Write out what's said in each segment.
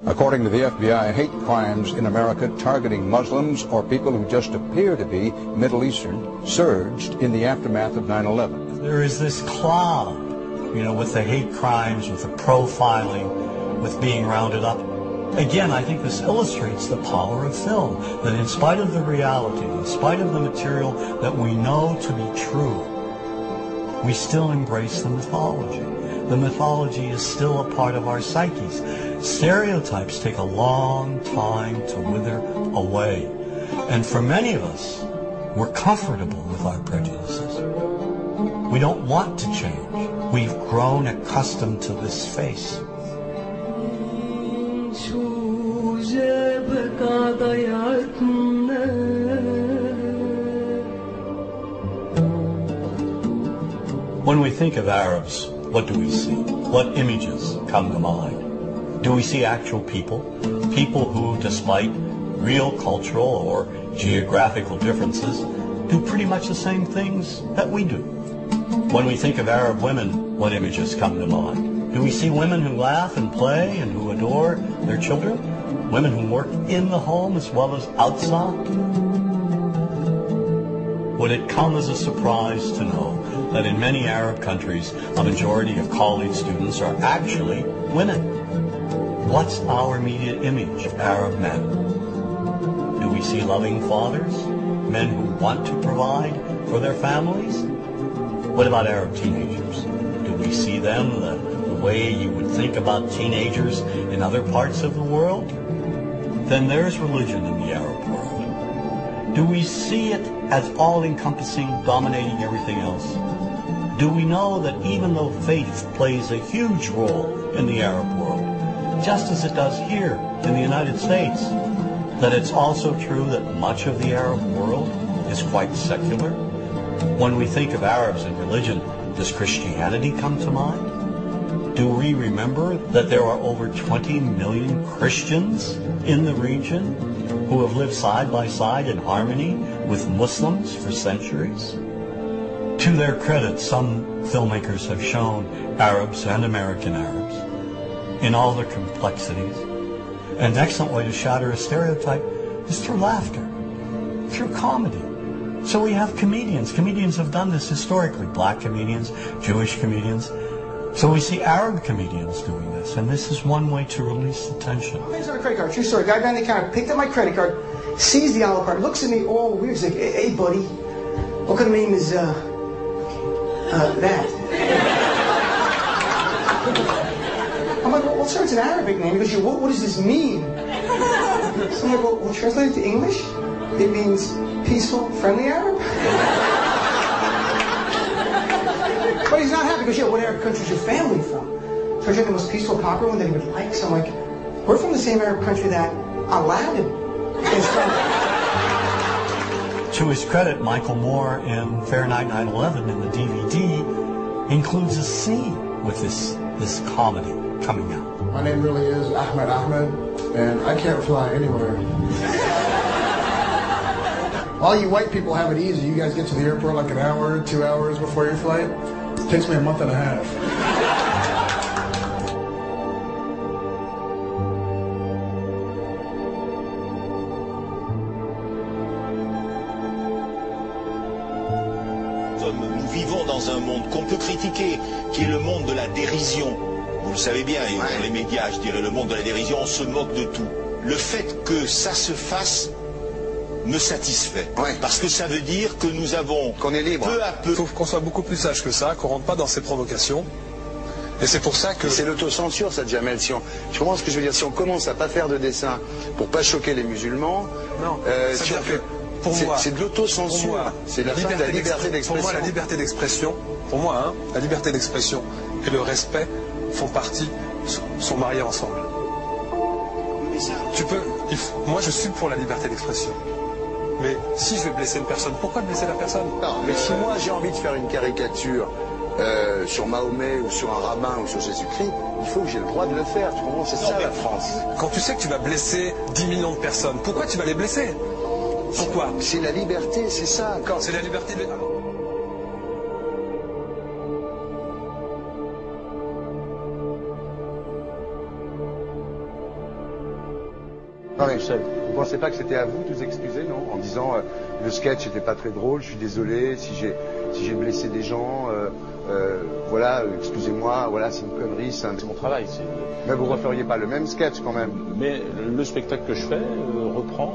According to the FBI, hate crimes in America targeting Muslims or people who just appear to be Middle Eastern surged in the aftermath of 9/11. There is this cloud, with the hate crimes, with the profiling, with being rounded up. Again, I think this illustrates the power of film, that in spite of the reality, in spite of the material that we know to be true, we still embrace the mythology. The mythology is still a part of our psyches. Stereotypes take a long time to wither away. And for many of us, we're comfortable with our prejudices. We don't want to change. We've grown accustomed to this face. When we think of Arabs, what do we see? What images come to mind? Do we see actual people? People who, despite real cultural or geographical differences, do pretty much the same things that we do. When we think of Arab women, what images come to mind? Do we see women who laugh and play and who adore their children? Women who work in the home as well as outside? Would it come as a surprise to know that in many Arab countries, a majority of college students are actually women? What's our immediate image of Arab men? Do we see loving fathers? Men who want to provide for their families? What about Arab teenagers? Do we see them the way you would think about teenagers in other parts of the world? Then there's religion in the Arab world. Do we see it as all-encompassing, dominating everything else? Do we know that even though faith plays a huge role in the Arab world, just as it does here in the United States, that it's also true that much of the Arab world is quite secular? When we think of Arabs and religion, does Christianity come to mind? Do we remember that there are over 20 million Christians in the region who have lived side by side in harmony with Muslims for centuries? To their credit, some filmmakers have shown Arabs and American Arabs in all their complexities. An excellent way to shatter a stereotype is through laughter, through comedy. So we have comedians. Comedians have done this historically. Black comedians, Jewish comedians. So we see Arab comedians doing this, and this is one way to release the tension. Here's my credit card. True story. Guy behind the counter picked up my credit card, sees the Olive card, looks at me all weird. He's like, "Hey, buddy, what kind of name is that?" I'm like, "Well, sir, it's an Arabic name." He goes, what does this mean?" So I'm like, well, translate it to English. It means peaceful, friendly Arab. But he's not happy. He goes, "Yeah, what Arab country is your family from?" So I tried the most peaceful, popular one that he would like. So I'm like, "We're from the same Arab country that Aladdin is from." To his credit, Michael Moore in Fahrenheit 9/11 in the DVD includes a scene with this comedy coming out. My name really is Ahmed, and I can't fly anywhere. All you white people have it easy. You guys get to the airport like an hour, 2 hours before your flight. It takes me a month and a half. Nous vivons dans un monde qu'on peut critiquer, qui est le monde de la dérision. Vous le savez bien, et dans les médias, je dirais, le monde de la dérision, on se moque de tout. Le fait que ça se fasse me satisfait. Parce que ça veut dire que nous avons, qu'on est libre, peu à peu... Il faut qu'on soit beaucoup plus sage que ça, qu'on rentre pas dans ces provocations. Et c'est pour ça que... C'est l'autocensure, ça, Jamel. Tu comprends ce que je veux dire? Si on commence à pas faire de dessin pour pas choquer les musulmans... Non, c'est de l'autocensure. C'est la fin de la liberté d'expression. Pour moi, la liberté d'expression, la liberté d'expression et le respect font partie, sont mariés ensemble. Moi, je suis pour la liberté d'expression. Mais si je vais blesser une personne, pourquoi blesser la personne? Non, mais si moi j'ai envie de faire une caricature sur Mahomet ou sur un rabbin ou sur Jésus-Christ, il faut que j'ai le droit de le faire. Tu comprends? C'est ça la France. Quand tu sais que tu vas blesser 10 millions de personnes, pourquoi tu vas les blesser? Pourquoi? C'est la liberté, c'est ça. C'est la liberté de... Oui. Vous ne pensez pas que c'était à vous de vous excuser, non? En disant le sketch n'était pas très drôle, je suis désolé si j'ai blessé des gens, voilà, excusez-moi, voilà, c'est une connerie, c'est mon travail. Mais vous ne referiez pas le même sketch quand même? Mais le spectacle que je fais reprend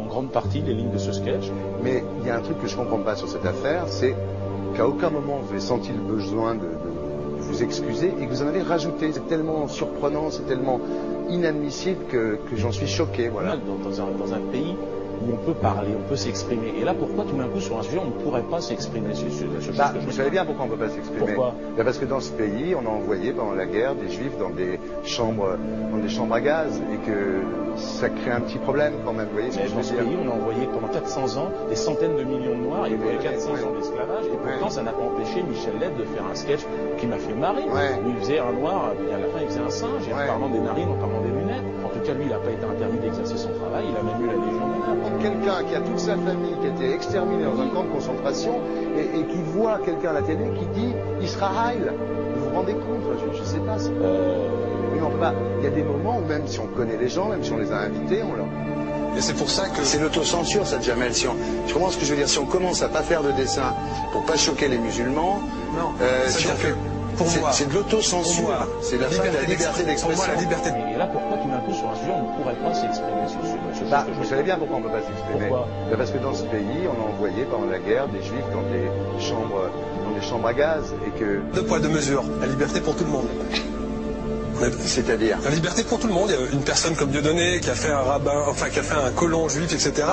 en grande partie les lignes de ce sketch. Mais il y a un truc que je ne comprends pas sur cette affaire, c'est qu'à aucun moment vous avez senti le besoin de vous excuser et que vous en avez rajouté. C'est tellement surprenant, c'est tellement inadmissible que j'en suis choqué. Voilà. Dans un pays où on peut parler, on peut s'exprimer. Et là, pourquoi tout d'un coup, sur un sujet, on ne pourrait pas s'exprimer sur vous savez bien pourquoi on ne peut pas s'exprimer. Pourquoi? Parce que dans ce pays, on a envoyé pendant la guerre des juifs dans des chambres à gaz et que ça crée un petit problème quand même. Vous voyez ce que je veux dire? Dans ce pays, on a envoyé pendant 400 ans des centaines de millions de Noirs. Il y a eu 400 ans d'esclavage. Et pourtant, ça n'a pas empêché Michel Leb de faire un sketch qui m'a fait marrer. Où il faisait un noir, et à la fin, il faisait un singe. Et en parlant des narines, en parlant des lunettes. En tout cas, lui, il n'a pas été interdit d'exercer son travail. Il a même eu la Légion d'honneur. Quelqu'un qui a toute sa famille qui a été exterminée dans un camp de concentration et qui voit quelqu'un à la télé qui dit Israël. Vous vous rendez compte? Je ne sais pas. Mais on peut pas. Il y a des moments où même si on connaît les gens, même si on les a invités, on leur... Et c'est pour ça que... C'est l'autocensure, ça, Jamel. Tu comprends ce que je veux dire? Si on commence à pas faire de dessin pour pas choquer les musulmans... Non, c'est-à-dire que... C'est de l'autocensure. C'est la fin de la liberté d'expression. Pour moi, la liberté. Et là, pourquoi tout d'un coup, sur un sujet, on ne pourrait pas s'exprimer sur ce sujet? Vous savez bien pourquoi on ne peut pas s'exprimer. Pourquoi? Parce que dans ce pays, on a envoyé pendant la guerre des juifs dans des chambres à gaz et que... Deux poids, deux mesures. La liberté pour tout le monde. C'est-à-dire? La liberté pour tout le monde. Il y a une personne comme Dieudonné qui a fait un rabbin, enfin qui a fait un colon juif, etc.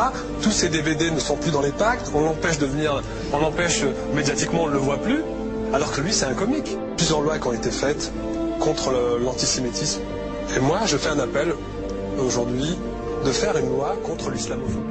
Tous ces DVD ne sont plus dans les pactes. On l'empêche de venir, on l'empêche médiatiquement, on ne le voit plus. Alors que lui, c'est un comique. Plusieurs lois qui ont été faites contre l'antisémitisme. Et moi, je fais un appel aujourd'hui de faire une loi contre l'islamophobie.